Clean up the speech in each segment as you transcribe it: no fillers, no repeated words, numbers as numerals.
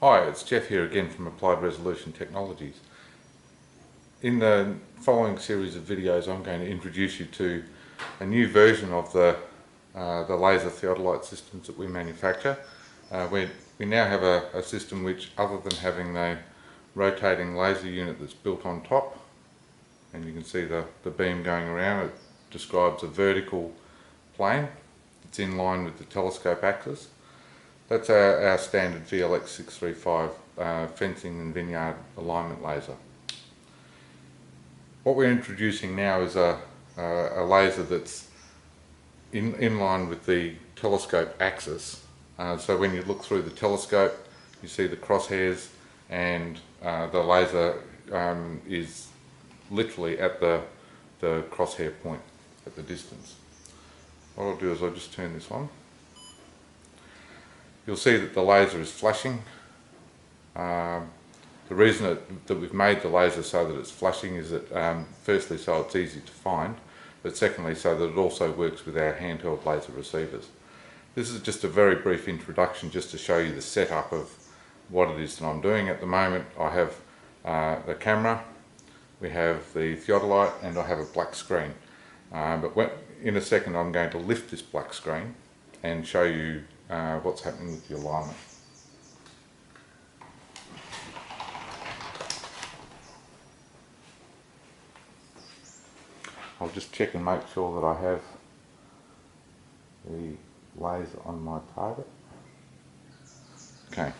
Hi, it's Jeff here again from Applied Resolution Technologies. In the following series of videos I'm going to introduce you to a new version of the laser theodolite systems that we manufacture. We now have a system which, other than having the rotating laser unit that's built on top, and you can see the beam going around, it describes a vertical plane. It's in line with the telescope axis. That's our standard VLX 635 fencing and vineyard alignment laser. What we're introducing now is a laser that's in line with the telescope axis. So when you look through the telescope, you see the crosshairs, and the laser is literally at the crosshair point at the distance. What I'll do is I'll just turn this on. You'll see that the laser is flashing. The reason that we've made the laser so that it's flashing is that firstly so it's easy to find, but secondly so that it also works with our handheld laser receivers. This is just a very brief introduction just to show you the setup of what it is that I'm doing at the moment. I have the camera, we have the theodolite, and I have a black screen. In a second I'm going to lift this black screen and show you what's happening with the alignment. I'll just check and make sure that I have the laser on my target. Okay.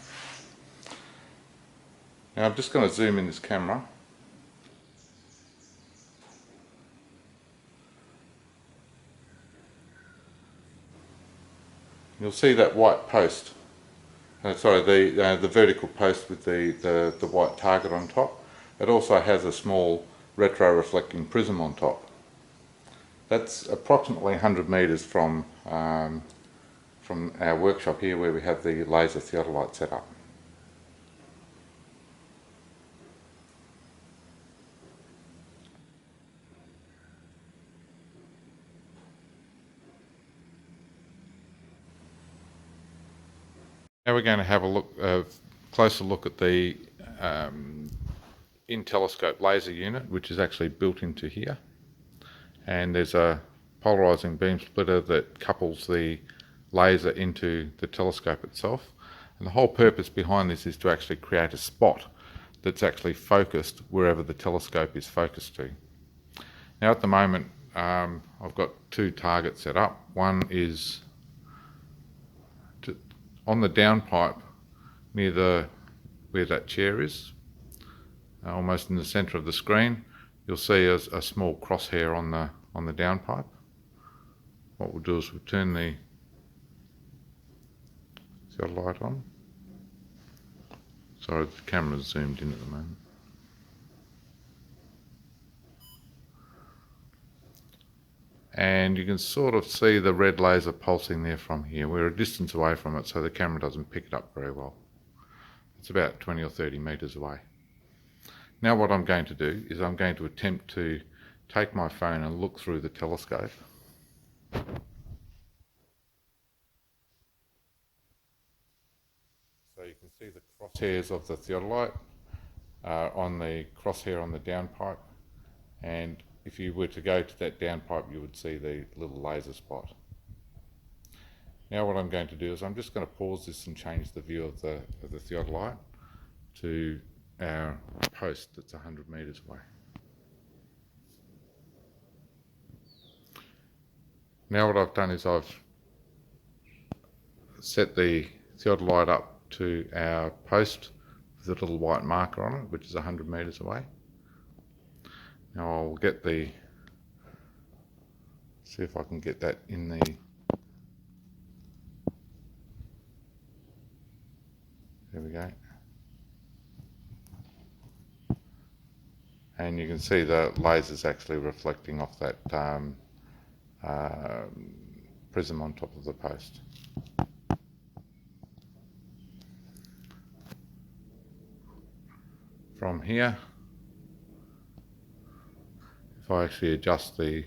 Now I'm just going to zoom in this camera. You'll see that white post, the vertical post with the white target on top. It also has a small retro-reflecting prism on top. That's approximately 100 metres from our workshop here where we have the laser theodolite set up. Now we're going to have a closer look at the in-telescope laser unit, which is actually built into here. And there's a polarizing beam splitter that couples the laser into the telescope itself. And the whole purpose behind this is to actually create a spot that's actually focused wherever the telescope is focused to. Now at the moment I've got two targets set up. One is on the downpipe near where that chair is, almost in the centre of the screen. You'll see a small crosshair on the downpipe. What we'll do is we'll turn the light on. Sorry, the camera's zoomed in at the moment. And you can sort of see the red laser pulsing there from here. We're a distance away from it, so the camera doesn't pick it up very well. It's about 20 or 30 metres away. Now what I'm going to do is I'm going to attempt to take my phone and look through the telescope. So you can see the crosshairs of the theodolite on the crosshair on the downpipe, and if you were to go to that downpipe you would see the little laser spot. Now what I'm going to do is I'm just going to pause this and change the view of the theodolite to our post that's 100 metres away. Now what I've done is I've set the theodolite up to our post with a little white marker on it, which is 100 metres away. Now I'll see if I can get that in the, there we go. And you can see the laser's actually reflecting off that prism on top of the post. From here, if I actually adjust the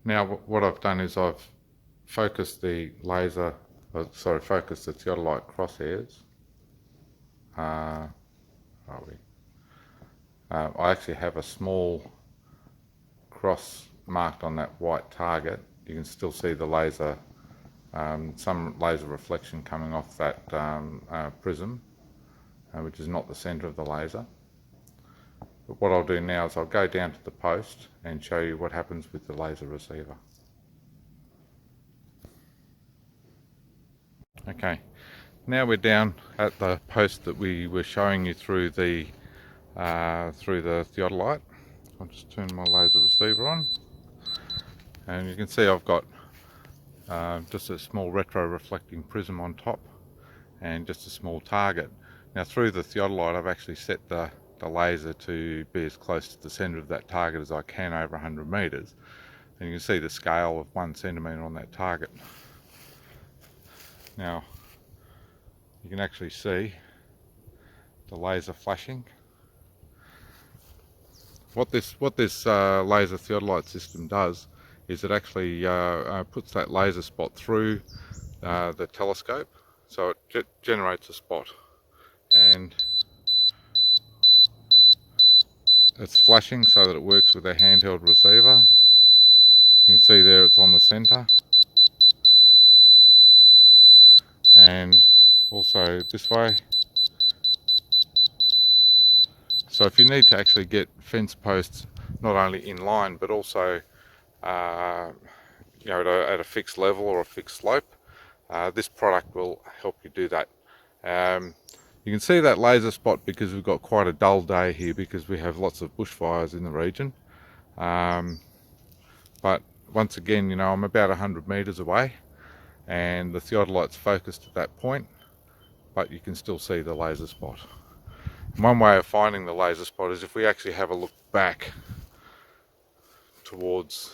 Now what I've done is I've focused the laser, focused the theodolite crosshairs. I actually have a small cross marked on that white target. You can still see the laser, some laser reflection coming off that prism, which is not the centre of the laser. But what I'll do now is I'll go down to the post and show you what happens with the laser receiver. Okay, now we're down at the post that we were showing you through the theodolite. I'll just turn my laser receiver on, and you can see I've got just a small retro reflecting prism on top and just a small target. Now through the theodolite I've actually set the laser to be as close to the centre of that target as I can over 100 metres, and you can see the scale of 1 centimetre on that target. Now you can actually see the laser flashing. What this laser theodolite system does is it actually puts that laser spot through the telescope, so it generates a spot, and it's flashing so that it works with a handheld receiver. You can see there it's on the centre, and also this way. So if you need to actually get fence posts not only in line but also you know, at a fixed level or a fixed slope, this product will help you do that. You can see that laser spot because we've got quite a dull day here because we have lots of bushfires in the region. But once again, you know, I'm about 100 metres away and the theodolite's focused at that point, but you can still see the laser spot. One way of finding the laser spot is if we actually have a look back towards,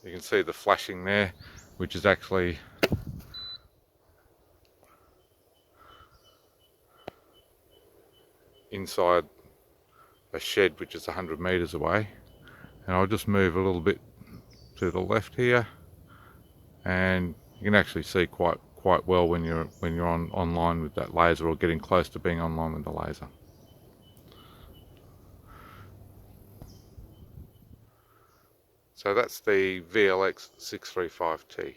you can see the flashing there, which is actually inside a shed which is 100 metres away. And I'll just move a little bit to the left here, and you can actually see quite well when you're online with that laser, or getting close to being online with the laser. So that's the VLX 635T.